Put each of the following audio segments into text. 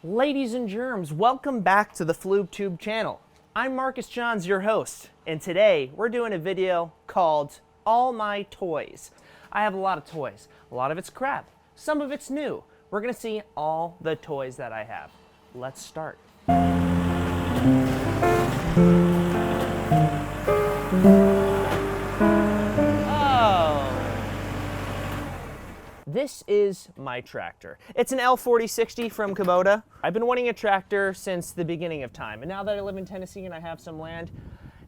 Ladies and germs, welcome back to the FloobTube channel. I'm Marcus Johns, your host, and today we're doing a video called All My Toys. I have a lot of toys. A lot of it's crap. Some of it's new. We're gonna see all the toys that I have. Let's start. This is my tractor. It's an L4060 from Kubota. I've been wanting a tractor since the beginning of time, and now that I live in Tennessee and I have some land,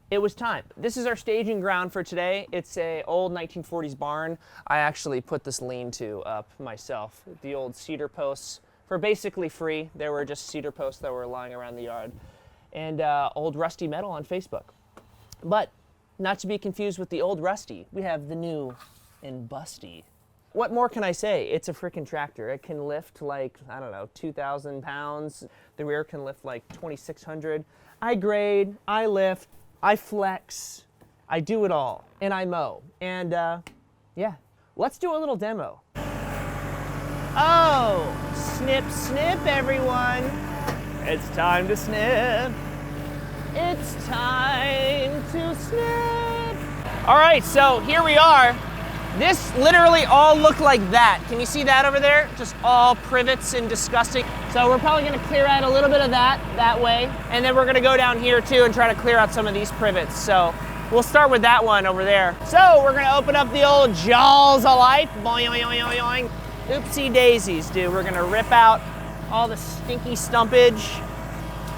it was time. This is our staging ground for today. It's an old 1940s barn. I actually put this lean-to up myself. The old cedar posts for basically free. There were just cedar posts that were lying around the yard, and old rusty metal on Facebook. But not to be confused with the old rusty, we have the new and busty. What more can I say? It's a freaking tractor. It can lift like, I don't know, 2,000 pounds. The rear can lift like 2,600. I grade, I lift, I flex, I do it all, and I mow. And yeah, let's do a little demo. Oh, snip, snip, everyone. It's time to snip. It's time to snip. All right, so here we are. This literally all looked like that. Can you see that over there? Just all privets and disgusting. So we're probably gonna clear out a little bit of that way. And then we're gonna go down here too and try to clear out some of these privets. So we'll start with that one over there. So we're gonna open up the old jaws of life. Boing, boing, boing, boing. Oopsie daisies, dude. We're gonna rip out all the stinky stumpage.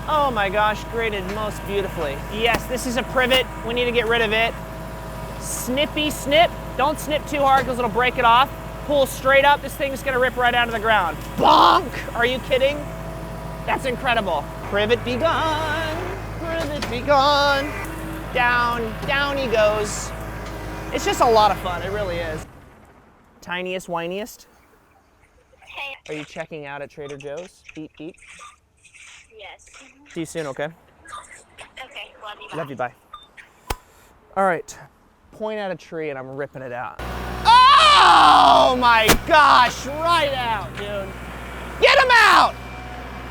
Oh my gosh, graded most beautifully. Yes, this is a privet. We need to get rid of it. Snippy snip. Don't snip too hard because it'll break it off. Pull straight up, this thing's gonna rip right out of the ground. Bonk! Are you kidding? That's incredible. Privet be gone, privet be gone. Down, down he goes. It's just a lot of fun, it really is. Tiniest, whiniest? Hey. Are you checking out at Trader Joe's? Beep, beep. Yes. See you soon, okay? Okay, love you, bye. Love you, bye. All right. Point at a tree and I'm ripping it out. Oh my gosh, right out, dude. Get him out!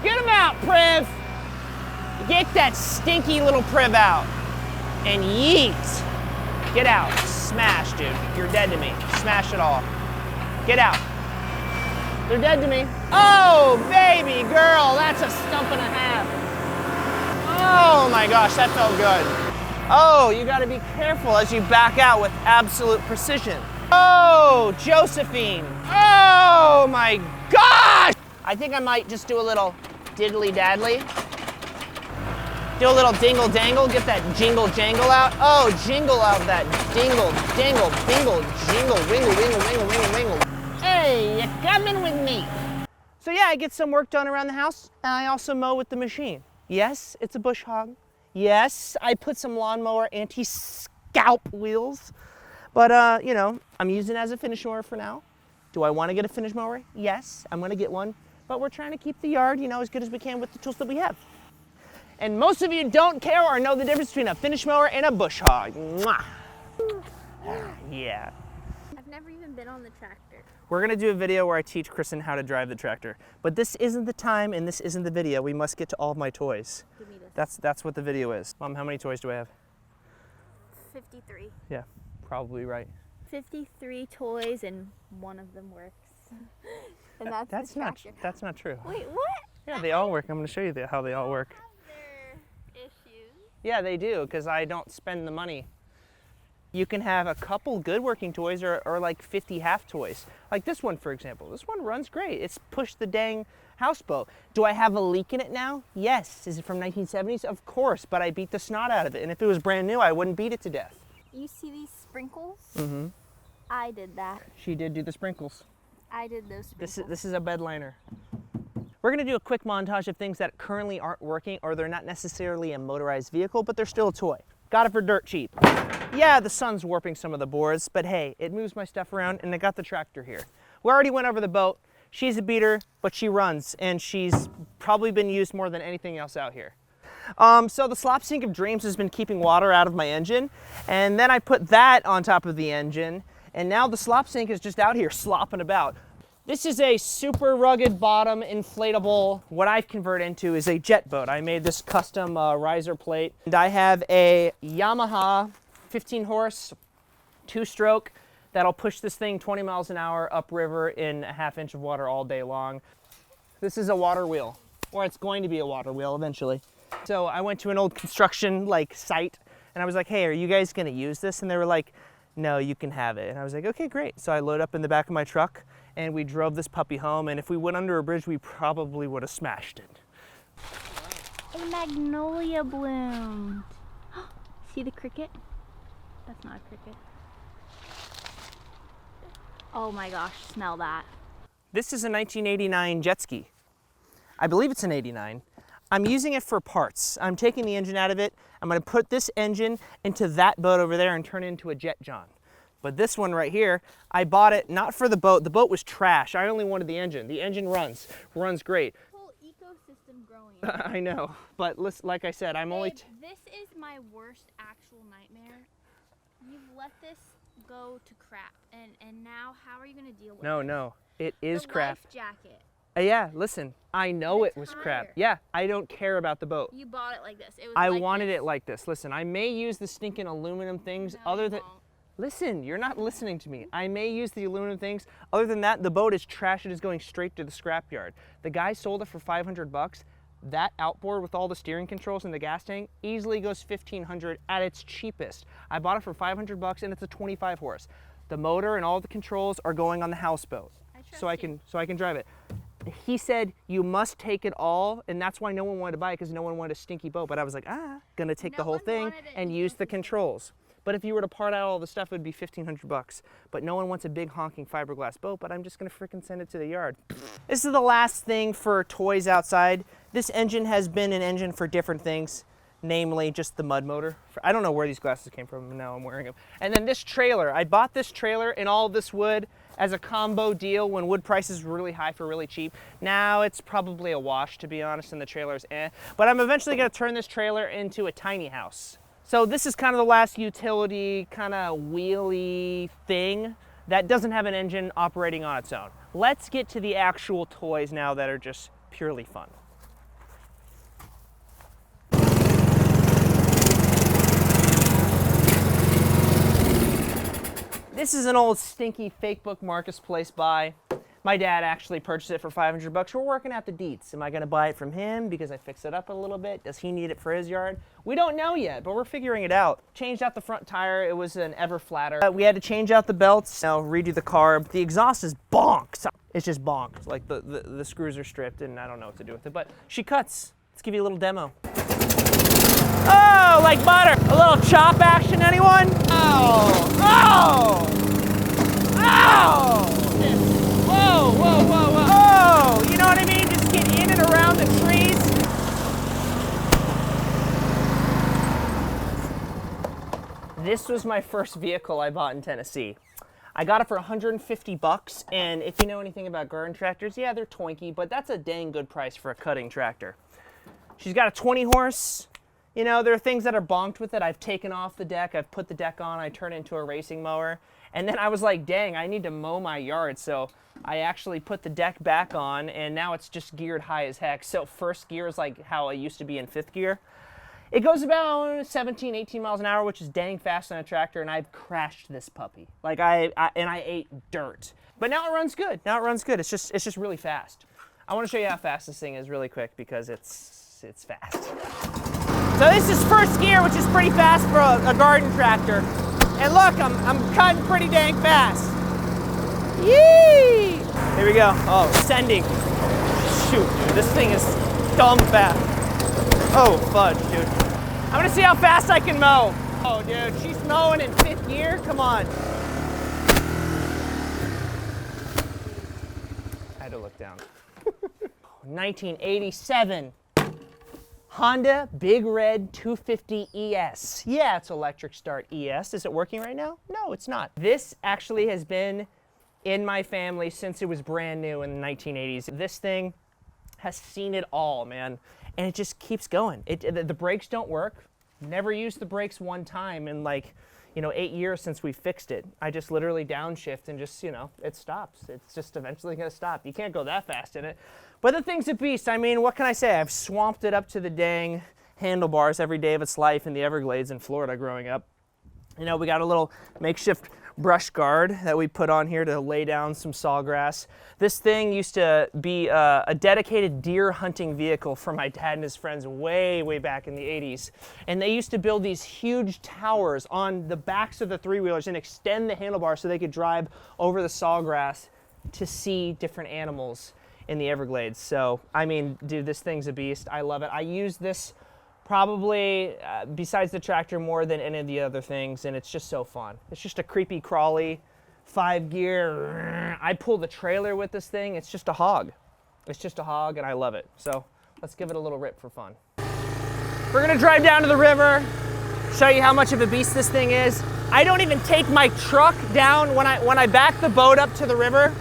Get him out, Priv! Get that stinky little Priv out. And yeet. Get out, smash, dude. You're dead to me. Smash it all. Get out. They're dead to me. Oh, baby girl, that's a stump and a half. Oh my gosh, that felt good. Oh, you gotta be careful as you back out with absolute precision. Oh, Josephine. Oh my gosh! I think I might just do a little diddly daddly. Do a little dingle dangle, get that jingle jangle out. Oh, jingle out that dingle, dangle, bingle, jingle, wingle, wingle, wingle, wingle, wingle. Hey, you coming with me? So yeah, I get some work done around the house, and I also mow with the machine. Yes, it's a bush hog. Yes, I put some lawnmower anti-scalp wheels, but you know, I'm using it as a finish mower for now. Do I want to get a finish mower? Yes, I'm going to get one, but we're trying to keep the yard, you know, as good as we can with the tools that we have. And most of you don't care or know the difference between a finish mower and a bush hog. Mwah. Yeah. I've never even been on the tractor. We're going to do a video where I teach Kristin how to drive the tractor, but this isn't the time and this isn't the video. We must get to all of my toys. Give me this. That's what the video is. Mom, how many toys do I have? 53. Yeah, probably right. 53 toys and one of them works. And that's the not tractor. that's not true. Wait, what? Yeah, they all work. I'm going to show you how they all work. Their issues. Yeah, they do, because I don't spend the money. You can have a couple good working toys or like 50 half toys. Like this one, for example. This one runs great. It's pushed the dang houseboat. Do I have a leak in it now? Yes. Is it from 1970s? Of course, but I beat the snot out of it. And if it was brand new, I wouldn't beat it to death. You see these sprinkles? Mm-hmm. I did that. She did do the sprinkles. I did those sprinkles. This is a bed liner. We're gonna do a quick montage of things that currently aren't working, or they're not necessarily a motorized vehicle, but they're still a toy. Got it for dirt cheap. Yeah, the sun's warping some of the boards, but hey, it moves my stuff around and I got the tractor here. We already went over the boat. She's a beater, but she runs, and she's probably been used more than anything else out here. So the SLOP Sink of Dreams has been keeping water out of my engine, and then I put that on top of the engine, and now the SLOP Sink is just out here slopping about. This is a super rugged bottom inflatable. What I've converted into is a jet boat. I made this custom riser plate. And I have a Yamaha 15 horse, 2-stroke that'll push this thing 20 miles an hour upriver in a ½ inch of water all day long. This is a water wheel, or it's going to be a water wheel eventually. So I went to an old construction site and I was like, hey, are you guys gonna use this? And they were like, no, you can have it. And I was like, okay, great. So I load up in the back of my truck and we drove this puppy home, and if we went under a bridge, we probably would have smashed it. A magnolia bloomed. See the cricket? That's not a cricket. Oh my gosh, smell that. This is a 1989 jet ski. I believe it's an 89. I'm using it for parts. I'm taking the engine out of it. I'm gonna put this engine into that boat over there and turn it into a JET-JON. But this one right here, I bought it not for the boat. The boat was trash. I only wanted the engine. The engine runs great. Whole ecosystem growing. I know, but listen, like I said, I'm only... This is my worst actual nightmare. You've let this go to crap, and now how are you gonna deal with it? No, it is crap. Life jacket. Yeah, listen, I know it was crap. Yeah, I don't care about the boat. You bought it like this. It was I like wanted this. it like this. Listen, I may use the stinking aluminum things No, other you than... won't. Listen, you're not listening to me. I may use the aluminum things. Other than that, the boat is trash. It is going straight to the scrapyard. The guy sold it for 500 bucks. That outboard with all the steering controls and the gas tank easily goes 1,500 at its cheapest. I bought it for 500 bucks and it's a 25 horse. The motor and all the controls are going on the houseboat. So I can drive it. He said, you must take it all, and that's why no one wanted to buy it, because no one wanted a stinky boat. But I was like, gonna take the whole thing and use the controls. But if you were to part out all the stuff, it would be 1,500 bucks. But no one wants a big honking fiberglass boat, but I'm just gonna frickin' send it to the yard. This is the last thing for toys outside. This engine has been an engine for different things, namely just the mud motor. I don't know where these glasses came from, and now I'm wearing them. And then this trailer. I bought this trailer and all this wood as a combo deal when wood prices were really high for really cheap. Now it's probably a wash, to be honest, and the trailer's But I'm eventually gonna turn this trailer into a tiny house. So this is kind of the last utility, kind of wheelie thing that doesn't have an engine operating on its own. Let's get to the actual toys now that are just purely fun. This is an old stinky Fakebook Marcusplace buy. My dad actually purchased it for 500 bucks. We're working out the deets. Am I gonna buy it from him because I fixed it up a little bit? Does he need it for his yard? We don't know yet, but we're figuring it out. Changed out the front tire. It was an ever flatter. We had to change out the belts, redo the carb. The exhaust is bonked. It's just bonked. Like the screws are stripped and I don't know what to do with it, but she cuts. Let's give you a little demo. Oh, like butter. A little chop action, anyone? Oh, oh, oh. Whoa, whoa, whoa, whoa. Oh, you know what I mean? Just get in and around the trees. This was my first vehicle I bought in Tennessee. I got it for 150 bucks, and if you know anything about garden tractors, yeah, they're twinky, but that's a dang good price for a cutting tractor. She's got a 20 horse. You know, there are things that are bonked with it. I've taken off the deck, I've put the deck on, I turn it into a racing mower. And then I was like, dang, I need to mow my yard. So I actually put the deck back on, and now it's just geared high as heck. So first gear is like how I used to be in fifth gear. It goes about 17, 18 miles an hour, which is dang fast on a tractor, and I've crashed this puppy. Like I ate dirt. But now it runs good. Now it runs good. It's just really fast. I want to show you how fast this thing is really quick because it's fast. So this is first gear, which is pretty fast for a garden tractor. And look, I'm cutting pretty dang fast. Yee! Here we go. Oh, sending. Shoot, dude, this thing is dumb fast. Oh, fudge, dude. I'm gonna see how fast I can mow. Oh, dude, she's mowing in fifth gear. Come on. I had to look down. 1987. Honda Big Red 250 ES. Yeah, it's electric start ES. Is it working right now? No, it's not. This actually has been in my family since it was brand new in the 1980s. This thing has seen it all, man. And it just keeps going. The brakes don't work. Never used the brakes one time in like, you know, 8 years since we fixed it. I just literally downshift and just, you know, it stops. It's just eventually going to stop. You can't go that fast in it. But the thing's a beast. I mean, what can I say? I've swamped it up to the dang handlebars every day of its life in the Everglades in Florida growing up. You know, we got a little makeshift brush guard that we put on here to lay down some sawgrass. This thing used to be a dedicated deer hunting vehicle for my dad and his friends way, way back in the 80s. And they used to build these huge towers on the backs of the three-wheelers and extend the handlebars so they could drive over the sawgrass to see different animals in the Everglades. So, I mean, dude, this thing's a beast. I love it. I use this probably, besides the tractor, more than any of the other things, and it's just so fun. It's just a creepy crawly 5-gear. I pull the trailer with this thing. It's just a hog. It's just a hog, and I love it. So let's give it a little rip for fun. We're gonna drive down to the river, show you how much of a beast this thing is. I don't even take my truck down when I back the boat up to the river.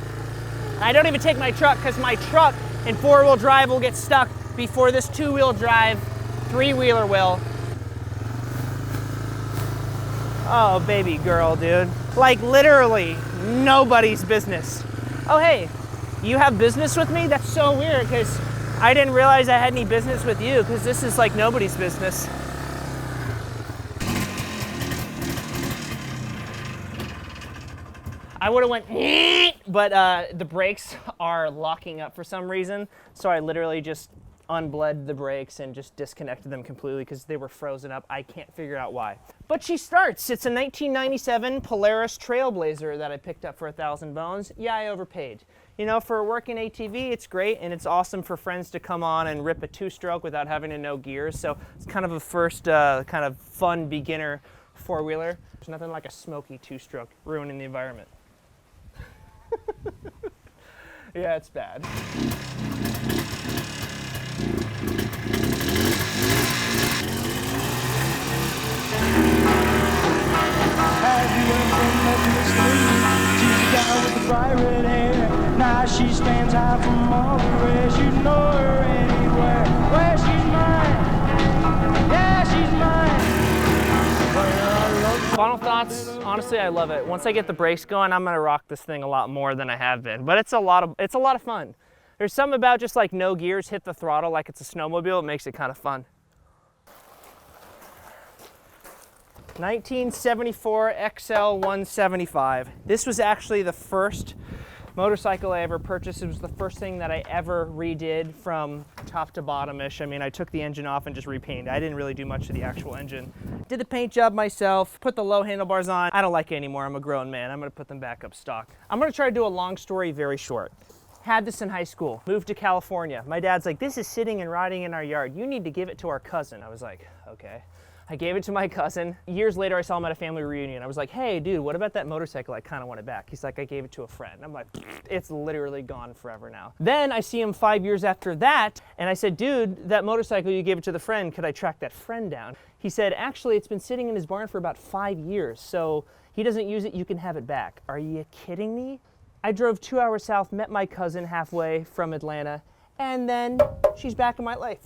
I don't even take my truck because my truck and 4-wheel drive will get stuck before this 2-wheel drive 3-wheeler will. Oh, baby girl, dude. Like literally nobody's business. Oh, hey, you have business with me? That's so weird because I didn't realize I had any business with you because this is like nobody's business. I would have went, but the brakes are locking up for some reason. So I literally just unbled the brakes and just disconnected them completely because they were frozen up. I can't figure out why. But she starts. It's a 1997 Polaris Trailblazer that I picked up for 1,000 bones. Yeah, I overpaid. You know, for a working ATV, it's great, and it's awesome for friends to come on and rip a 2-stroke without having to know gears. So it's kind of a first kind of fun beginner 4-wheeler. There's nothing like a smoky 2-stroke ruining the environment. Yeah, it's bad. Have you ever met Miss Lee? She's a gal with the bright red hair. Now she stands high from all the rest. You know her anywhere. Where she's mine. Yeah, she's mine. Final thoughts, honestly, I love it. Once I get the brakes going, I'm gonna rock this thing a lot more than I have been. But it's a lot of fun. There's something about just like no gears, hit the throttle like it's a snowmobile. It makes it kind of fun. 1974 XL 175. This was actually the first motorcycle I ever purchased. It was the first thing that I ever redid from top to bottom-ish. I mean, I took the engine off and just repainted. I didn't really do much to the actual engine. Did the paint job myself, put the low handlebars on. I don't like it anymore. I'm a grown man. I'm gonna put them back up stock. I'm gonna try to do a long story very short. Had this in high school, moved to California. My dad's like, this is sitting and rotting in our yard. You need to give it to our cousin. I was like, okay. I gave it to my cousin. Years later, I saw him at a family reunion. I was like, hey, dude, what about that motorcycle? I kind of want it back. He's like, I gave it to a friend. I'm like, it's literally gone forever now. Then I see him 5 years after that, and I said, dude, that motorcycle you gave it to the friend, could I track that friend down? He said, actually, it's been sitting in his barn for about 5 years, so he doesn't use it, you can have it back. Are you kidding me? I drove 2 hours south, met my cousin halfway from Atlanta, and then she's back in my life.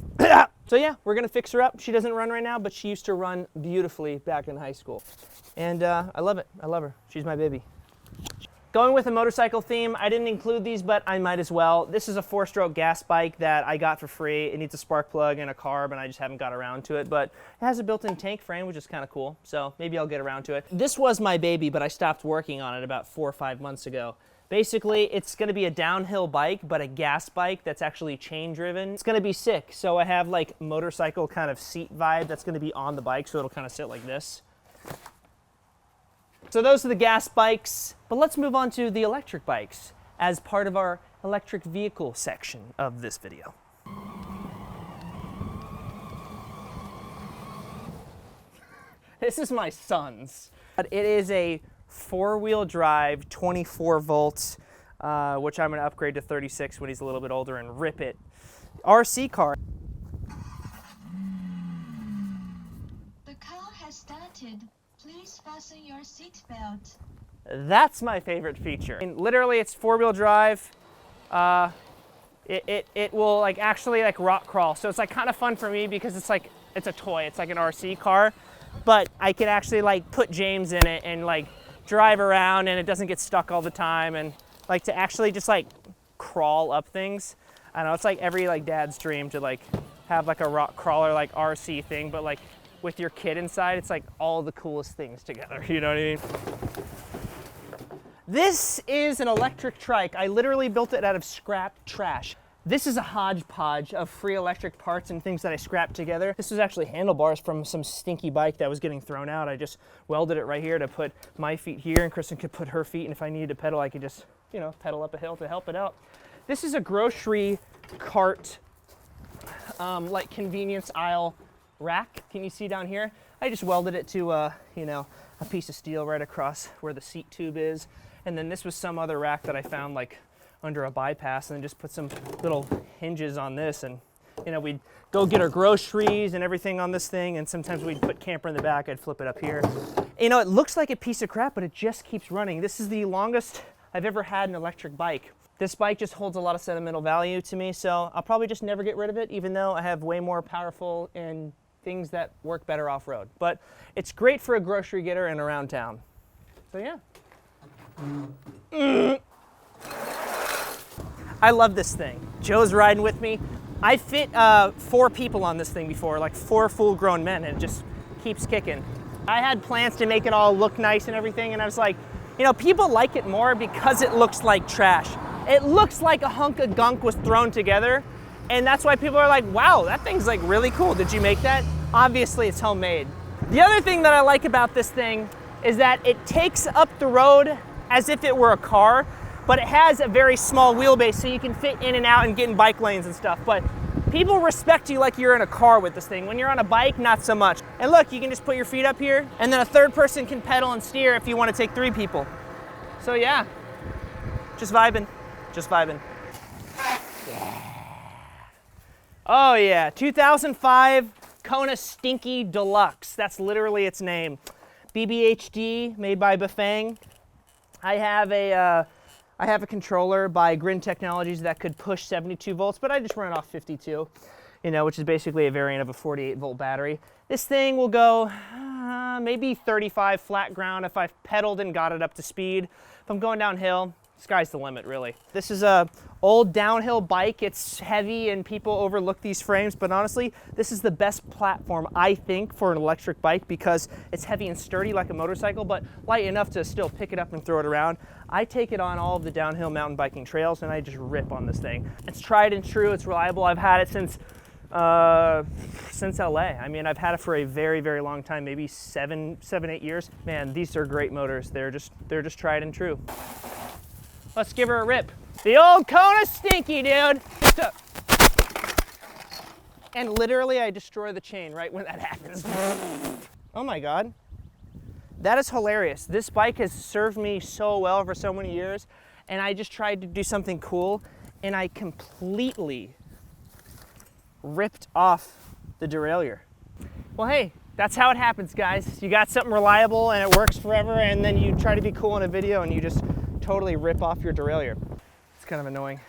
So yeah, we're gonna fix her up. She doesn't run right now, but she used to run beautifully back in high school. And I love it, I love her. She's my baby. Going with a motorcycle theme, I didn't include these, but I might as well. This is a 4-stroke gas bike that I got for free. It needs a spark plug and a carb, and I just haven't got around to it, but it has a built-in tank frame, which is kind of cool, so maybe I'll get around to it. This was my baby, but I stopped working on it about 4 or 5 months ago. Basically, it's gonna be a downhill bike, but a gas bike that's actually chain driven. It's gonna be sick. So I have like motorcycle kind of seat vibe that's gonna be on the bike, so it'll kind of sit like this. So those are the gas bikes, but let's move on to the electric bikes as part of our electric vehicle section of this video. This is my son's. It is a 4-wheel drive, 24 volts, which I'm gonna upgrade to 36 when he's a little bit older and rip it. RC car. The car has started. Please fasten your seatbelt. That's my favorite feature. And literally, it's 4-wheel drive. It will like actually like rock crawl. So it's like kind of fun for me because it's like, it's a toy. It's like an RC car. but I can actually like put James in it and like drive around and it doesn't get stuck all the time, and like to actually just like crawl up things. I don't know, it's like every like dad's dream to like have like a rock crawler like RC thing, but like with your kid inside, it's like all the coolest things together, you know what I mean? This is an electric trike. I literally built it out of scrap trash. This is a hodgepodge of free electric parts and things that I scrapped together. This was actually handlebars from some stinky bike that was getting thrown out. I just welded it right here to put my feet here, and Kristin could put her feet, and if I needed to pedal, I could just, you know, pedal up a hill to help it out. This is a grocery cart, like convenience aisle rack. Can you see down here? I just welded it to, you know, a piece of steel right across where the seat tube is. And then this was some other rack that I found like under a bypass, and then just put some little hinges on this, and you know, we'd go get our groceries and everything on this thing, and sometimes we'd put camper in the back. I'd flip it up here. You know, it looks like a piece of crap, but it just keeps running. This is the longest I've ever had an electric bike. This bike just holds a lot of sentimental value to me, so I'll probably just never get rid of it, even though I have way more powerful and things that work better off-road. But it's great for a grocery getter and around town. So yeah. I love this thing. Joe's riding with me. I fit 4 people on this thing before, like 4 full-grown men, and it just keeps kicking. I had plans to make it all look nice and everything, and I was like, you know, people like it more because it looks like trash. It looks like a hunk of gunk was thrown together, and that's why people are like, wow, that thing's like really cool. Did you make that? Obviously, it's homemade. The other thing that I like about this thing is that it takes up the road as if it were a car, but it has a very small wheelbase, so you can fit in and out and get in bike lanes and stuff. But people respect you like you're in a car with this thing. When you're on a bike, not so much. And look, you can just put your feet up here, and then a third person can pedal and steer if you want to take 3 people. So yeah, just vibing, just vibing. Yeah. Oh yeah, 2005 Kona Stinky Deluxe. That's literally its name. BBHD, made by Bafang. I have a controller by Grin Technologies that could push 72 volts, but I just run it off 52, you know, which is basically a variant of a 48 volt battery. This thing will go maybe 35 flat ground if I've pedaled and got it up to speed. If I'm going downhill, sky's the limit, really. This is a old downhill bike. It's heavy and people overlook these frames, but honestly, this is the best platform, I think, for an electric bike because it's heavy and sturdy like a motorcycle, but light enough to still pick it up and throw it around. I take it on all of the downhill mountain biking trails and I just rip on this thing. It's tried and true, it's reliable. I've had it since LA. I mean, I've had it for a very, very long time, maybe 7, 8 years. Man, these are great motors. They're just tried and true. Let's give her a rip. The old Kona Stinky, dude. And literally, I destroy the chain right when that happens. Oh my God. That is hilarious. This bike has served me so well for so many years, and I just tried to do something cool, and I completely ripped off the derailleur. Well, hey, that's how it happens, guys. You got something reliable and it works forever, and then you try to be cool in a video and you just totally rip off your derailleur. It's kind of annoying.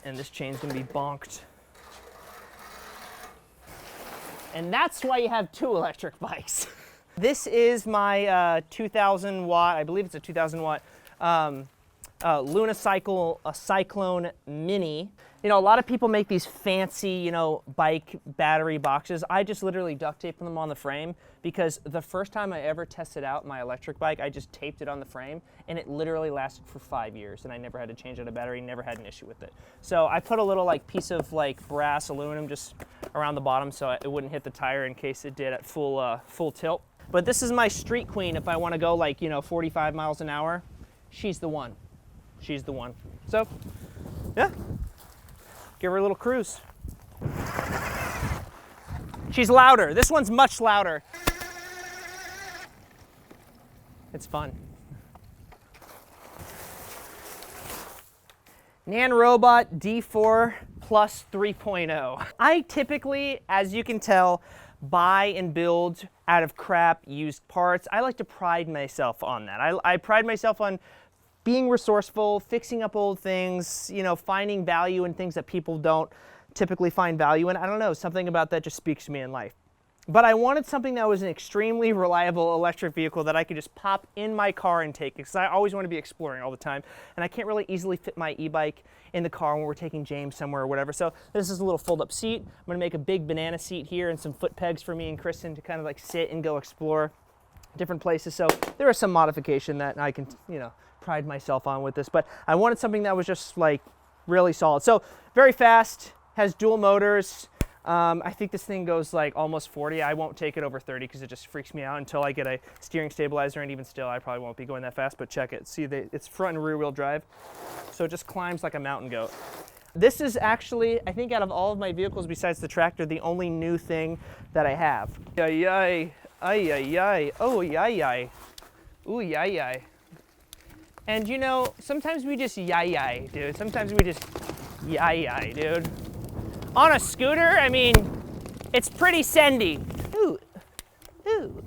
And this chain's gonna be bonked. And that's why you have 2 electric bikes. This is my 2000 watt, I believe it's a 2000 watt Luna Cyclone Mini. You know, a lot of people make these fancy, you know, bike battery boxes. I just literally duct tape them on the frame because the first time I ever tested out my electric bike, I just taped it on the frame and it literally lasted for 5 years and I never had to change out a battery, never had an issue with it. So I put a little like piece of like brass aluminum just around the bottom so it wouldn't hit the tire in case it did at full tilt. But this is my street queen if I want to go like, you know, 45 miles an hour. She's the one. She's the one. So, yeah. Give her a little cruise. She's louder. This one's much louder. It's fun. Nanrobot D4 Plus 3.0. I typically, as you can tell, buy and build out of crap used parts. I like to pride myself on that. I pride myself on being resourceful, fixing up old things, you know, finding value in things that people don't typically find value in. I don't know, something about that just speaks to me in life. But I wanted something that was an extremely reliable electric vehicle that I could just pop in my car and take, because I always want to be exploring all the time, and I can't really easily fit my e-bike in the car when we're taking James somewhere or whatever. So this is a little fold-up seat. I'm going to make a big banana seat here and some foot pegs for me and Kristin to kind of like sit and go explore different places. So there is some modification that I can, you know, pride myself on with this, but I wanted something that was just like really solid. So very fast, has dual motors. I think this thing goes like almost 40. I won't take it over 30 because it just freaks me out until I get a steering stabilizer, and even still I probably won't be going that fast, but check it. See, it's front and rear wheel drive, so it just climbs like a mountain goat. This is actually, I think out of all of my vehicles besides the tractor, the only new thing that I have. Ay, ay, ay, ay, ay, oh, yay, yay, ooh, yay, yay. And you know, sometimes we just yay, yay, dude. Sometimes we just yay, yay, dude. On a scooter, I mean, it's pretty sendy. Ooh, ooh,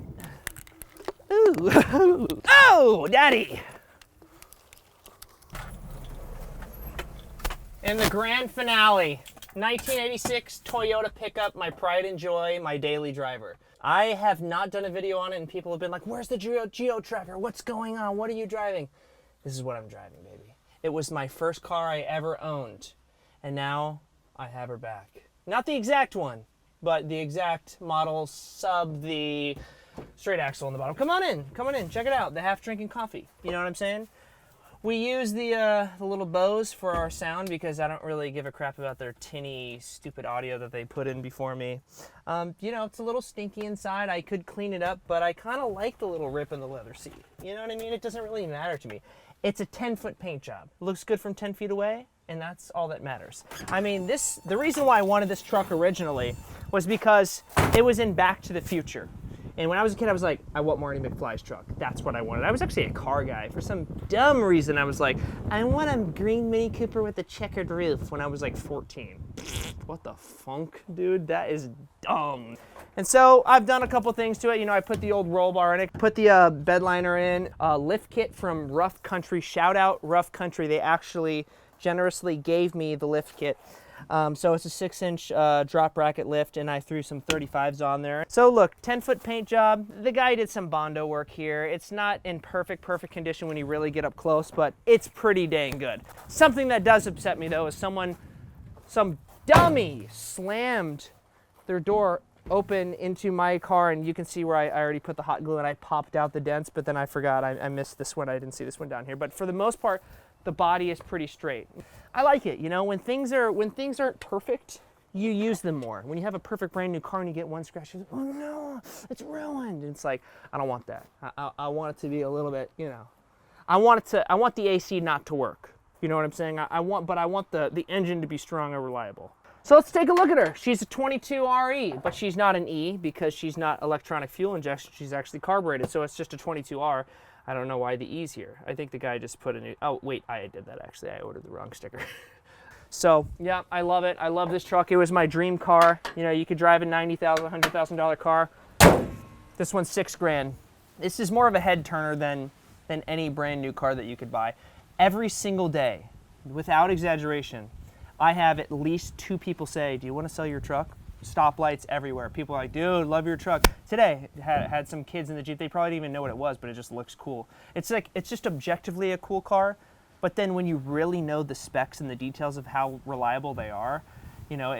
ooh, ooh. Oh, daddy. And the grand finale, 1986 Toyota pickup, my pride and joy, my daily driver. I have not done a video on it, and people have been like, where's the Geo Tracker? What's going on? What are you driving? This is what I'm driving, baby. It was my first car I ever owned, and now I have her back. Not the exact one, but the exact model, sub the straight axle on the bottom. Come on in, check it out. The half drinking coffee, you know what I'm saying? We use the little Bose for our sound because I don't really give a crap about their tinny, stupid audio that they put in before me. You know, it's a little stinky inside. I could clean it up, but I kind of like the little rip in the leather seat. You know what I mean? It doesn't really matter to me. It's a 10-foot paint job. It looks good from 10 feet away, and that's all that matters. I mean, the reason why I wanted this truck originally was because it was in Back to the Future. And when I was a kid, I was like, I want Marty McFly's truck. That's what I wanted. I was actually a car guy. For some dumb reason, I was like, I want a green Mini Cooper with a checkered roof when I was like 14. What the funk, dude? That is dumb. And so I've done a couple things to it. You know, I put the old roll bar in it, put the bed liner in, lift kit from Rough Country. Shout out Rough Country. They actually generously gave me the lift kit. So it's a 6-inch drop bracket lift, and I threw some 35s on there. So look, 10-foot paint job. The guy did some Bondo work here. It's not in perfect condition when you really get up close, but it's pretty dang good. Something that does upset me though is some dummy slammed their door open into my car, and you can see where I already put the hot glue and I popped out the dents, but then I forgot. I missed this one. I didn't see this one down here. But for the most part, the body is pretty straight. I like it, you know, when things aren't perfect, you use them more. When you have a perfect brand new car and you get one scratch, you're like, oh no, it's ruined. And it's like, I don't want that. I want it to be a little bit, you know, I want the AC not to work. You know what I'm saying? I want the engine to be strong and reliable. So let's take a look at her. She's a 22 RE, but she's not an E because she's not electronic fuel injection. She's actually carbureted, so it's just a 22R. I don't know why the E's here. I think the guy just put a new, oh wait, I did that actually. I ordered the wrong sticker. So yeah, I love it. I love this truck. It was my dream car. You know, you could drive a $90,000, $100,000 car. This one's $6 grand. This is more of a head turner than any brand new car that you could buy. Every single day, without exaggeration, I have at least 2 people say, do you want to sell your truck? Stoplights everywhere. People are like, dude, love your truck. Today, had some kids in the Jeep. They probably didn't even know what it was, but it just looks cool. It's like, it's just objectively a cool car, but then when you really know the specs and the details of how reliable they are, you know,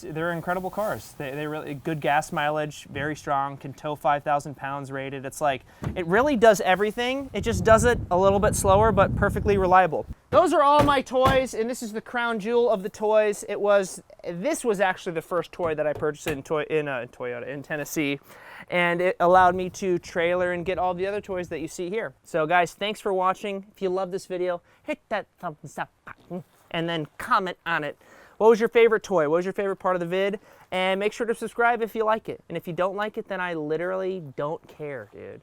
they're incredible cars. They really, good gas mileage, very strong, can tow 5,000 pounds rated. It's like, it really does everything. It just does it a little bit slower, but perfectly reliable. Those are all my toys, and this is the crown jewel of the toys. This was actually the first toy that I purchased in Toyota, in Tennessee, and it allowed me to trailer and get all the other toys that you see here. So guys, thanks for watching. If you love this video, hit that thumbs up button, and then comment on it. What was your favorite toy? What was your favorite part of the vid? And make sure to subscribe if you like it. And if you don't like it, then I literally don't care, dude.